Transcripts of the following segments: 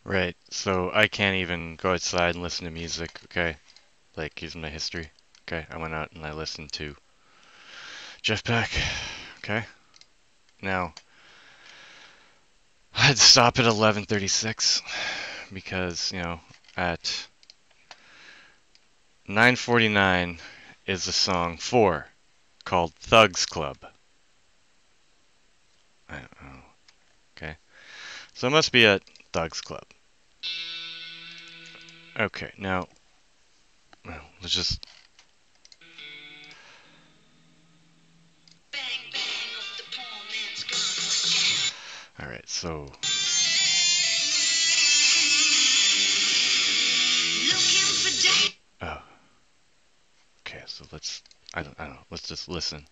Right, so I can't even go outside and listen to music, okay? Like, using my history. Okay, I went out and I listened to Jeff Beck, okay? Now, I had to stop at 11:36 because, at 9:49 is a song 4 called Thugs Club. I don't know, okay? So it must be at Thugs Club. Okay, now, let's just... Alright, so... Oh, okay, so let's... I don't know, let's just listen.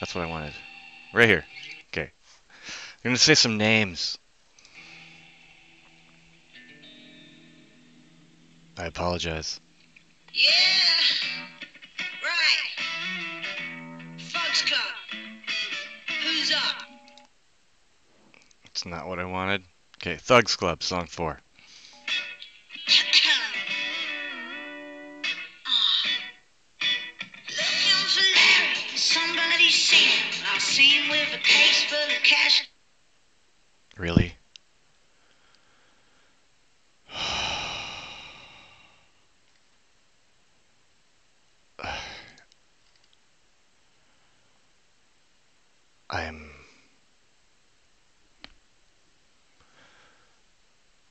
That's what I wanted. Right here. Okay. I'm gonna say some names. I apologize. Yeah, right. Thugs Club. Who's up? It's not what I wanted. Okay, Thugs Club, song 4. Looking for Larry. Somebody seen him. I seen him with a case full of cash. Really? I'm...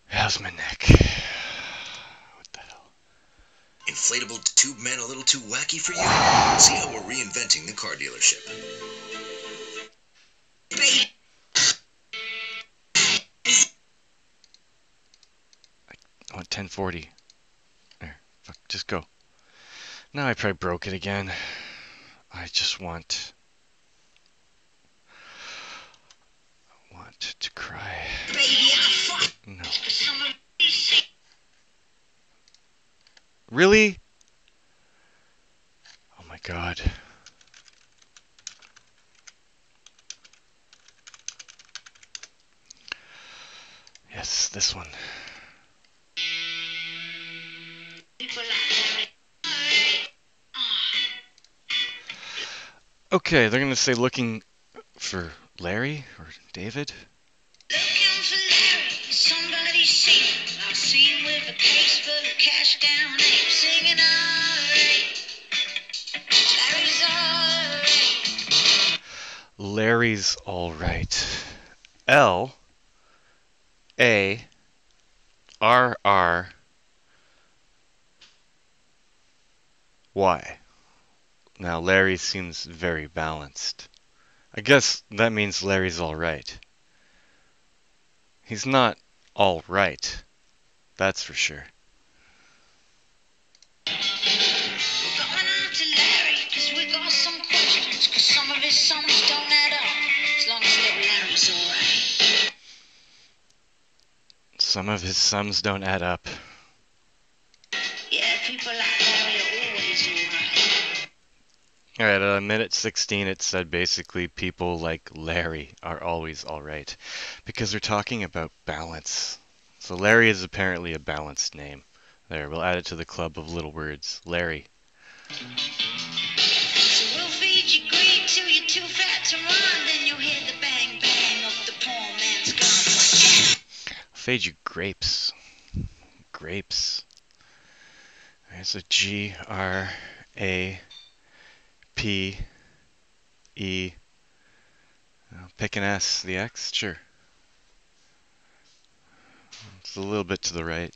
How's my neck? What the hell? Inflatable tube man a little too wacky for you? See how we're reinventing the car dealership. I want 1040. There, fuck, just go. Now I probably broke it again. I just want... I want to cry. No. Really? Oh my god. Yes, this one. Okay, they're gonna say looking for Larry or David. Looking for Larry. Somebody seen him. I seen him with a case full of cash down. Singing alright. Larry's alright. Larry. Now Larry seems very balanced. I guess that means Larry's alright. He's not alright. That's for sure. We're going out to Larry, cause we got some questions, cause some of his sums don't add up. As long as little Larry's alright. Some of his sums don't add up. Yeah, people like Larry are always alright. Alright, at a minute 16 it said basically people like Larry are always alright. Because they're talking about balance. So Larry is apparently a balanced name. There, we'll add it to the club of little words. Larry. So we'll feed you greed till you're too fat to run. Then you'll hear the bang bang of the poor man's gun. I'll feed you grapes. Grapes. There's a G-R-A-P-E. Pick an S, the X, sure. It's a little bit to the right.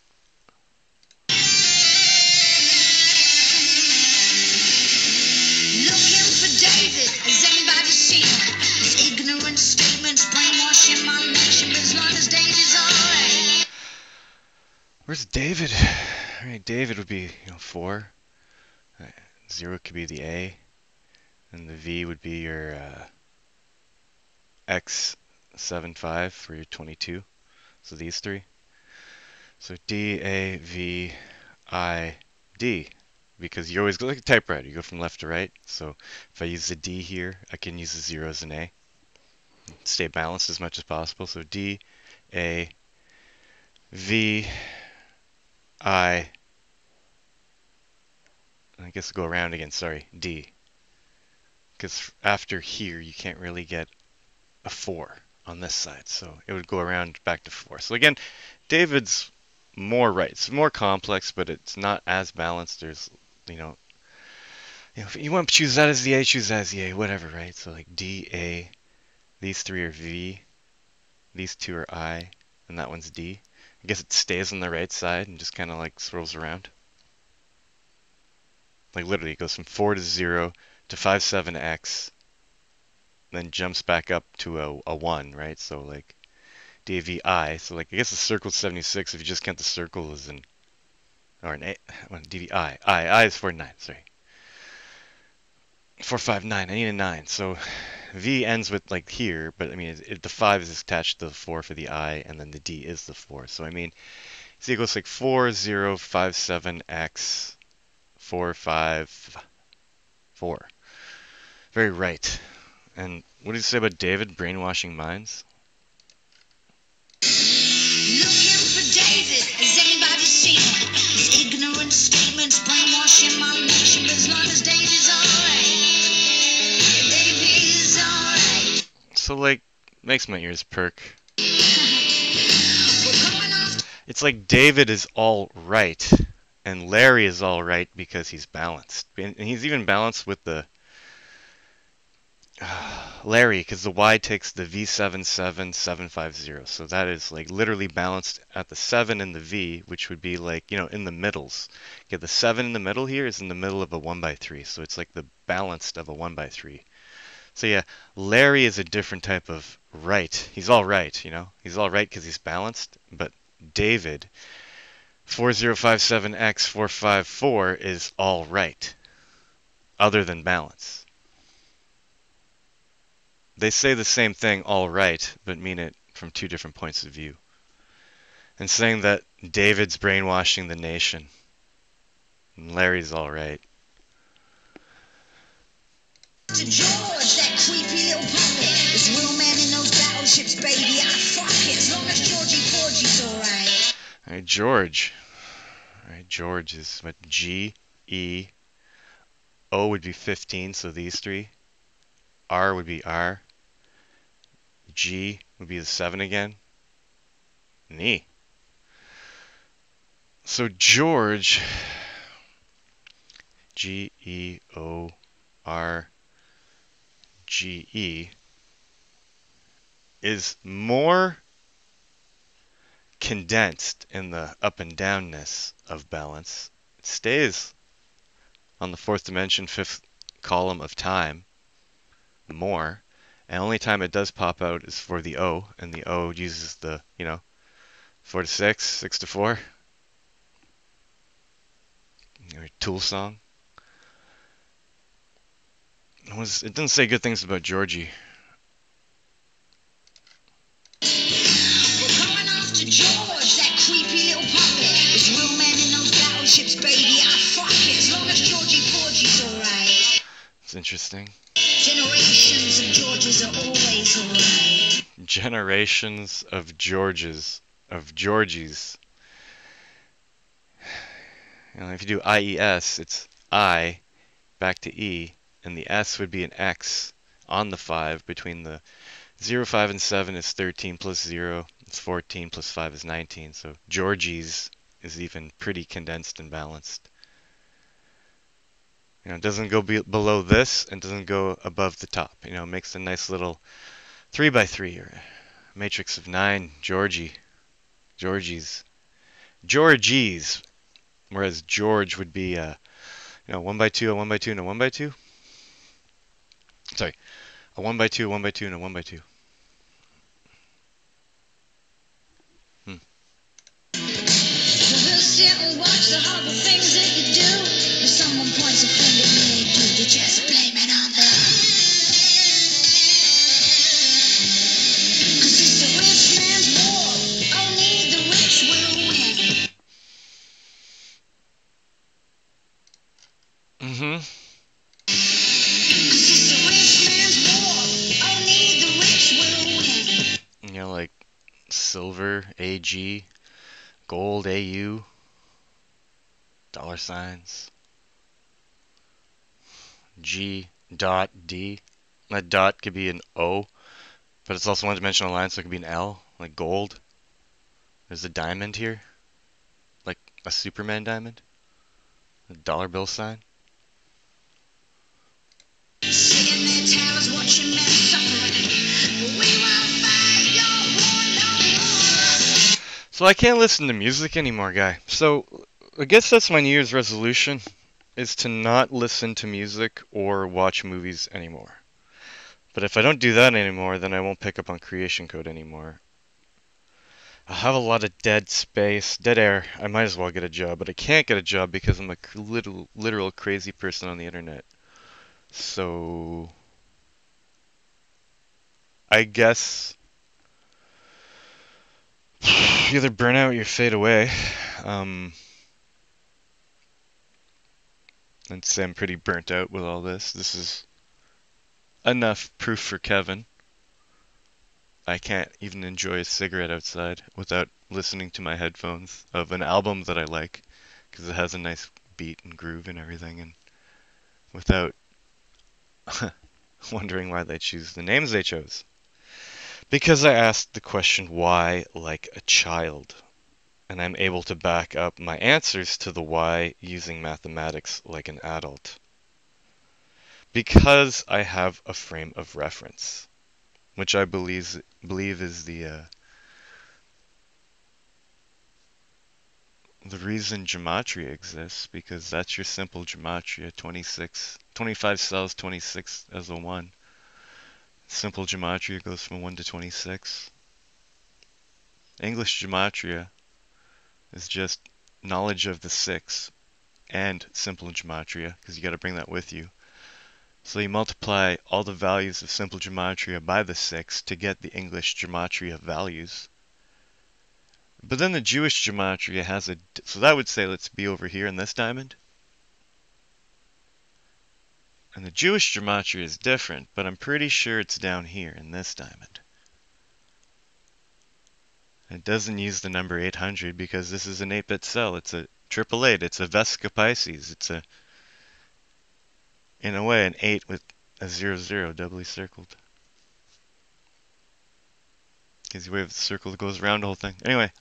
Looking for David. Has anybody seen him? His ignorant statements brainwashing my nation. But as long as David's alright. Where's David? Alright, David would be, 4. 0 could be the A. And the V would be your X75 for your 22. So these three. So D, A, V, I, D. Because you always go like a typewriter. You go from left to right. So if I use the D here, I can use the 0 as an A. stay balanced as much as possible. So D, A, V, I guess go around again, sorry, D. Because after here, you can't really get a 4 on this side. So it would go around back to 4. So again, David's more right. It's more complex, but it's not as balanced. There's, if you want to choose that as the A, choose that as the A, whatever, right? So like D, A, these 3 are V, these 2 are I, and that one's D. I guess it stays on the right side and just kind of like swirls around. Like literally it goes from 4 to 0 to 5, 7, X, then jumps back up to a 1, right? So like DVI, so like I guess the circle's 76 if you just count the circle as an, or an A, DVI. I is 49, sorry. 4, 5, 9, I need a 9. So V ends with like here, but I mean, the 5 is attached to the 4 for the I, and then the D is the 4. So I mean, see, it goes like 4, 0, 5, 7, X, 4, 5, 4. Very right. And what did you say about David brainwashing minds? Looking for David. Has anybody seen him? His ignorant statements brainwashing my nation. But as long as David's alright, David's alright. So like, makes my ears perk. We're going off. It's like David is all right, and Larry is all right because he's balanced. And he's even balanced with the Larry, because the Y takes the V77, 750. So that is like literally balanced at the 7 and the V, which would be like, in the middles. Yeah, the 7 in the middle here is in the middle of a 1x3. So it's like the balanced of a 1x3. So yeah, Larry is a different type of right. He's all right, He's all right because he's balanced. But David, 4057X454 is all right, other than balance. They say the same thing, all right, but mean it from 2 different points of view. And saying that David's brainwashing the nation, and Larry's all right. To George, that creepy little puppet. This real man in those battleships, baby. I fuck it. As long as Georgie Porgy's alright. All right, George. All right, George is what? G, E, O would be 15, so these 3. R would be R. G would be the 7 again. And E. So George, G, E, O, R, G, E, is more condensed in the up and downness of balance. It stays on the 4th dimension, 5th column of time more, and only time it does pop out is for the O, and the O uses the 4 to 6, 6 to 4. Tool song. It doesn't say good things about Georgie. We're coming after George, that creepy little puppet. This real man in those battleships, baby. I fuck it. As long as Georgie Porgy's alright. It's interesting. Generations of Georges are always alright. Generations of Georgies. If you do IES, it's I back to E, and the S would be an X on the 5 between the 0, 5, and 7 is 13 plus 0, it's 14 plus 5 is 19. So Georgie's is even pretty condensed and balanced. It doesn't go below this and doesn't go above the top. It makes a nice little 3x3 or a matrix of 9. Georgie's. Whereas George would be 1x2, a 1x2, and a 1x2. Sorry, a 1x2, a 1x2, and a 1x2. So we'll sit and watch the horrible things that you do. If someone points a finger at me, you just blame it on them. 'Cause it's the rich man's war. Only the rich will win. Mm-hmm. 'Cause it's the rich man's war. Only the rich will win. silver, AG, gold, AU, dollar signs, G, dot, D. That dot could be an O, but it's also one-dimensional line, so it could be an L, like gold. There's a diamond here, like a Superman diamond, a dollar bill sign. Sitting their towers watching men suffering. We won't fight your war no more. So I can't listen to music anymore, guy. So I guess that's my New Year's resolution, is to not listen to music or watch movies anymore. But if I don't do that anymore, then I won't pick up on Creation Code anymore. I'll have a lot of dead space, dead air. I might as well get a job, but I can't get a job because I'm a literal crazy person on the internet. So I guess you either burn out or you fade away. I'd say I'm pretty burnt out with all this. This is enough proof for Kevin. I can't even enjoy a cigarette outside without listening to my headphones of an album that I like, because it has a nice beat and groove and everything, and without wondering why they choose the names they chose. Because I asked the question why like a child, and I'm able to back up my answers to the why using mathematics like an adult. Because I have a frame of reference, which I believe is the reason gematria exists, because that's your simple gematria, 25 cells, 26 as a 1. Simple gematria goes from 1 to 26. English gematria is just knowledge of the 6 and simple gematria, because you got to bring that with you. So you multiply all the values of simple gematria by the 6 to get the English gematria values. But then the Jewish gematria has a... So that would say let's be over here in this diamond. And the Jewish gematria is different, but I'm pretty sure it's down here in this diamond. It doesn't use the number 800 because this is an 8-bit cell. It's a 888. It's a Vesica Pisces. It's a, in a way, an 8 with a 00 doubly circled. Because you have the circle that goes around the whole thing. Anyway,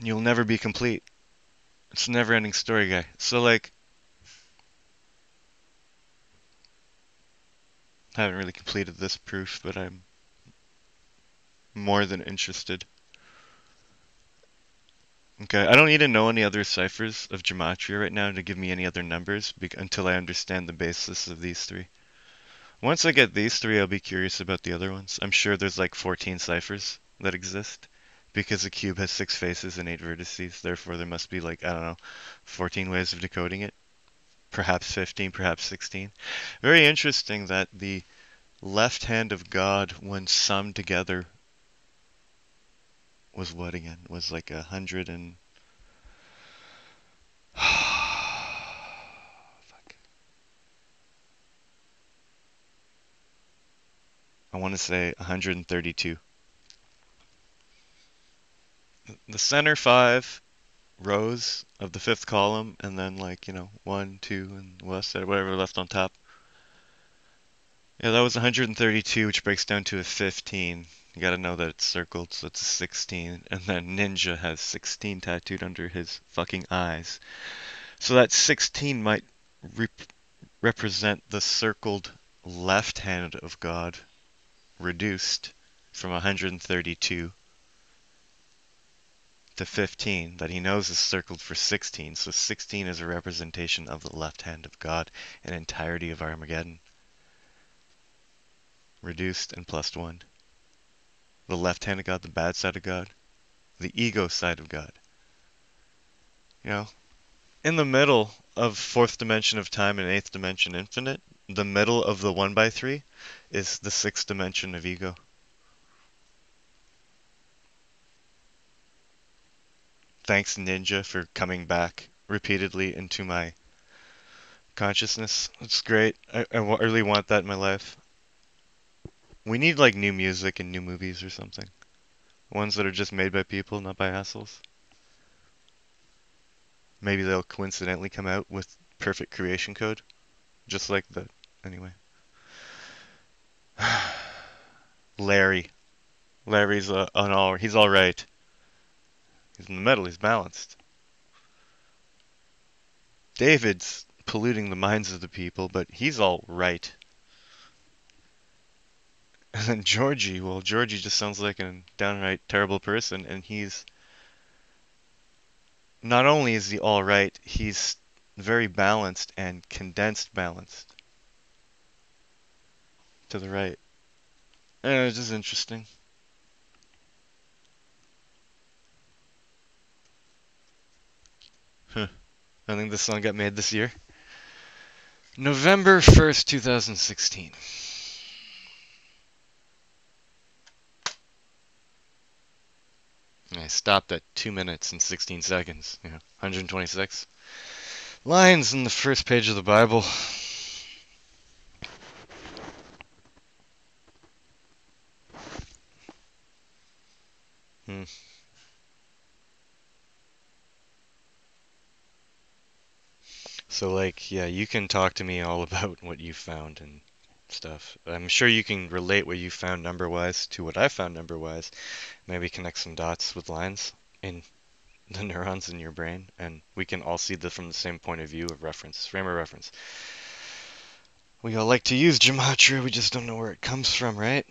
you'll never be complete. It's a never-ending story, guy. So, like, I haven't really completed this proof, but I'm more than interested. Okay, I don't need to know any other ciphers of gematria right now to give me any other numbers until I understand the basis of these 3. Once I get these 3, I'll be curious about the other ones. I'm sure there's like 14 ciphers that exist, because a cube has 6 faces and 8 vertices. Therefore, there must be like, I don't know, 14 ways of decoding it. Perhaps 15, perhaps 16. Very interesting that the left hand of God, when summed together, was what again? Was like 100 and... Fuck. I want to say 132. The center 5 rows of the 5th column, and then like, 1, 2, and west side, whatever left on top. Yeah, that was 132, which breaks down to a 15. You gotta know that it's circled, so it's a 16. And then Ninja has 16 tattooed under his fucking eyes. So that 16 might represent the circled left hand of God, reduced from 132 to 15, that he knows is circled for 16. So 16 is a representation of the left hand of God, an entirety of Armageddon. Reduced and plus 1. The left hand of God, the bad side of God, the ego side of God. In the middle of 4th dimension of time and 8th dimension infinite, the middle of the 1/3 is the 6th dimension of ego. Thanks, Ninja, for coming back repeatedly into my consciousness. It's great. I really want that in my life. We need like new music and new movies or something. Ones that are just made by people, not by assholes. Maybe they'll coincidentally come out with perfect creation code, just like the. Anyway. Larry. Larry's he's all right. He's in the middle. He's balanced. David's polluting the minds of the people, but he's all right. And then Georgie, well, Georgie just sounds like a downright terrible person, and he's not only is he all right, he's very balanced and condensed balanced to the right. And it's just interesting. Huh. I think this song got made this year. November 1st, 2016. I stopped at 2 minutes and 16 seconds. 126 lines in the first page of the Bible. Hmm. So, like, yeah, you can talk to me all about what you found and stuff. I'm sure you can relate what you found number-wise to what I found number-wise. Maybe connect some dots with lines in the neurons in your brain, and we can all see this from the same point of view of reference, frame of reference. We all like to use gematria, we just don't know where it comes from, right?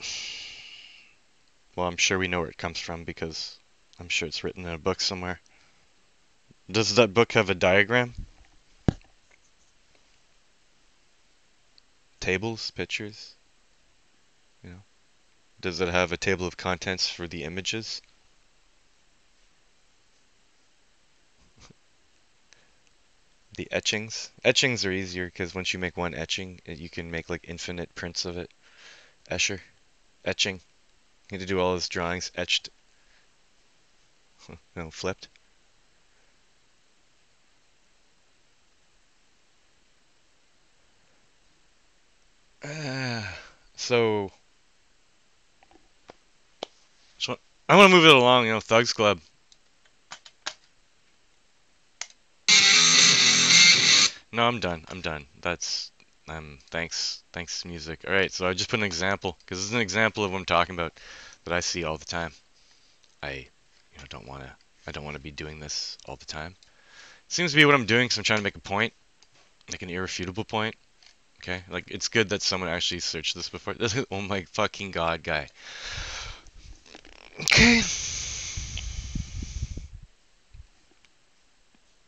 Well, I'm sure we know where it comes from because I'm sure it's written in a book somewhere. Does that book have a diagram? Tables, pictures? You know? Does it have a table of contents for the images? The etchings? Etchings are easier because once you make one etching, you can make like infinite prints of it. Escher. Etching. You need to do all his drawings etched. No, flipped. So, I want to move it along, Thugs Club. No, I'm done. I'm done. Thanks music. All right, so I just put an example because this is an example of what I'm talking about that I see all the time. I, I don't want to be doing this all the time. It seems to be what I'm doing because I'm trying to make a point, like an irrefutable point. Okay, like it's good that someone actually searched this before. Oh my fucking god, guy. Okay.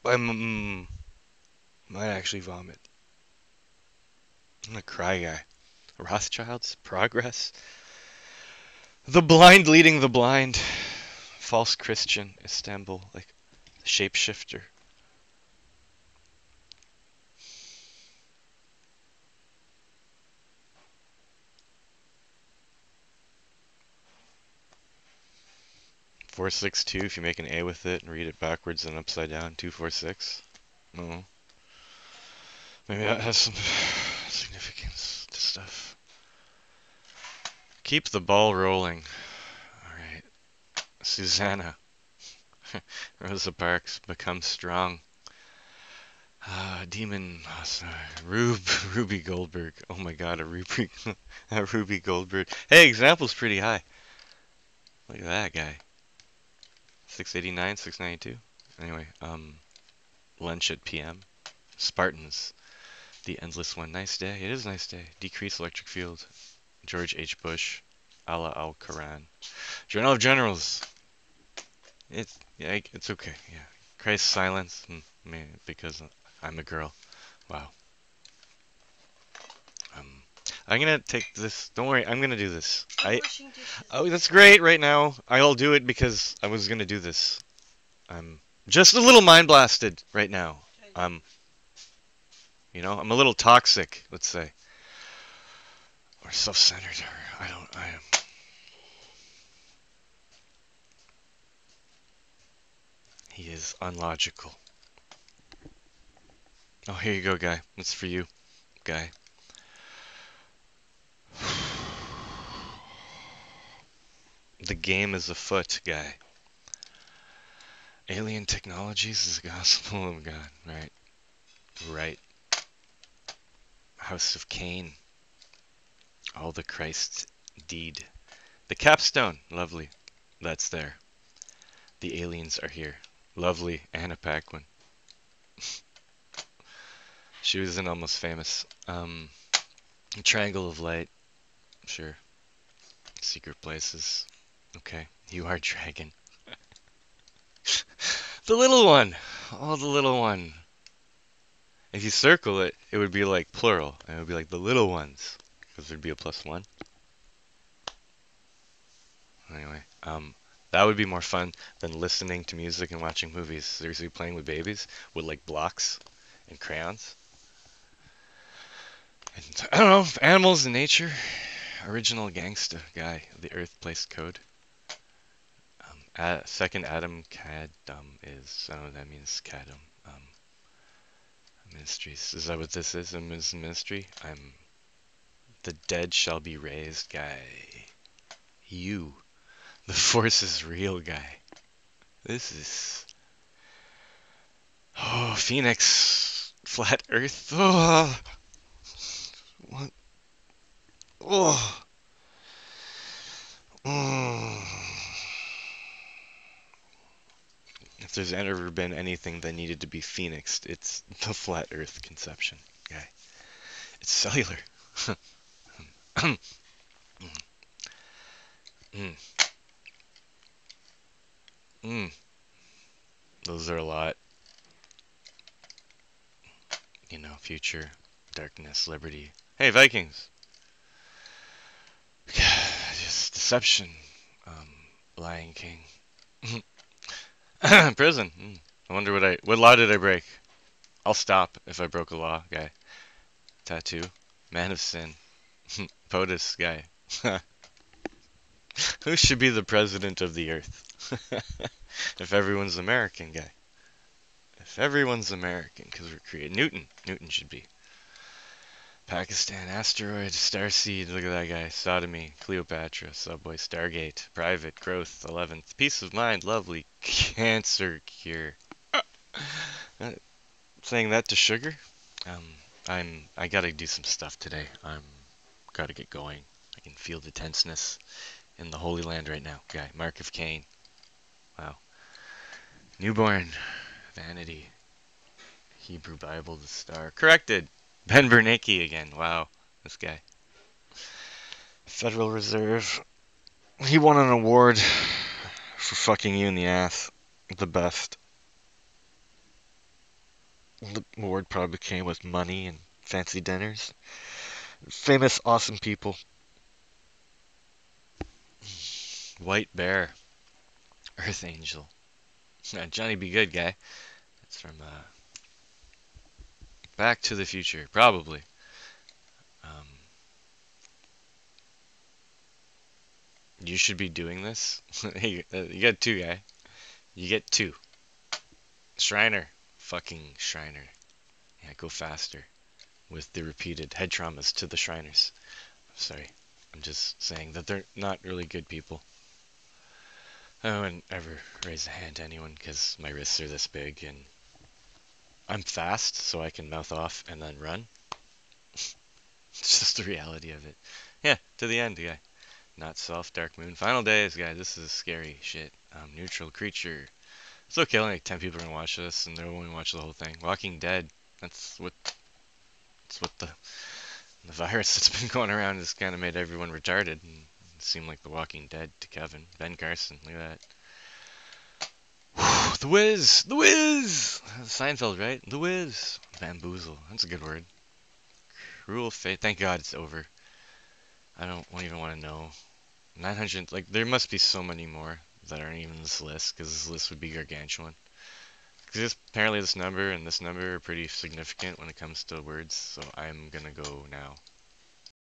I might actually vomit. I'm a cry guy. Rothschilds, progress. The blind leading the blind. False Christian, Istanbul, like shapeshifter. Four six two. If you make an A with it and read it backwards and upside down, 246. No. Maybe that has some significance to stuff. Keep the ball rolling. Alright. Susanna. Rosa Parks, become strong. Demon. Oh, sorry. Ruby Goldberg. Oh my god, a Ruby Goldberg. Hey, example's pretty high. Look at that guy. 689, 692. Anyway, lunch at PM. Spartans. The Endless One. Nice day. It is a nice day. Decrease electric field. George H. Bush. Allah al-Quran. Journal of Generals. It's okay. Yeah. Christ's silence. Because I'm a girl. Wow. I'm gonna take this. Don't worry. I'm gonna do this. Oh, that's great right now. I'll do it because I was gonna do this. I'm just a little mind blasted right now. I'm a little toxic, let's say. Or self-centered, or I am. He is unlogical. Oh, here you go, guy. That's for you, guy. The game is afoot, guy. Alien technologies is the gospel of God. Right. Right. House of Cain. All the Christ deed. The capstone. Lovely. That's there. The aliens are here. Lovely Anna Paquin. She was in Almost Famous. Triangle of Light. Sure. Secret Places. Okay. You are Dragon. The little one. Oh, the little one. If you circle it, it would be like plural. And it would be like the little ones. Because there'd be a +1. Anyway, that would be more fun than listening to music and watching movies. Seriously, playing with babies with like blocks and crayons. And I don't know, animals in nature. Original gangsta guy. The Earth placed code. Second Adam Kadum is, I don't know what that means, Kadum. Ministries. Is that what this is? A ministry? I'm the dead shall be raised guy. You. The force is real guy. This is. Oh, Phoenix. Flat Earth. Oh. What? Oh. Mm. If there's ever been anything that needed to be phoenixed, it's the flat Earth conception guy. It's cellular. mm. Mm. Those are a lot. You know, future, darkness, liberty. Hey, Vikings! Just deception. Lion King. Prison. I wonder what law did I break? I'll stop if I broke a law, guy. Tattoo. Man of Sin. POTUS, guy. Who should be the president of the earth? If everyone's American, guy. If everyone's American, because we're creating Newton. Newton should be. Pakistan, asteroid, starseed, look at that guy. Sodomy, Cleopatra, Subway, Stargate, Private, Growth, 11th, Peace of Mind, lovely, Cancer cure. Saying that to sugar. I gotta do some stuff today. Gotta get going. I can feel the tenseness in the Holy Land right now. Guy, Mark of Cain. Wow. Newborn, Vanity, Hebrew Bible, the Star. Corrected. Ben Bernanke again. Wow, this guy. Federal Reserve. He won an award for fucking you in the ass. The best. The award probably came with money and fancy dinners. Famous, awesome people. White Bear. Earth Angel. Johnny Be Good, guy. It's from Back to the Future, probably. You should be doing this. Hey, you got 2, guy. You get 2. Shriner. Fucking Shriner. Yeah, go faster. With the repeated head traumas to the Shriners. Sorry. I'm just saying that they're not really good people. I wouldn't ever raise a hand to anyone because my wrists are this big and I'm fast, so I can mouth off and then run. It's just the reality of it. Yeah, to the end, guy. Not Self, Dark Moon. Final Days, guy. This is scary shit. Neutral Creature. It's okay, only like 10 people are gonna watch this, and they're only watch the whole thing. Walking Dead. That's what the virus that's been going around has kind of made everyone retarded. And it seemed like The Walking Dead to Kevin. Ben Carson, look at that. The Wiz! The Wiz! Seinfeld, right? The Wiz! Bamboozle. That's a good word. Cruel Fate. Thank God it's over. I don't even want to know. 900, like, there must be so many more that aren't even this list, because this list would be gargantuan. Because apparently this number and this number are pretty significant when it comes to words, so I'm gonna go now.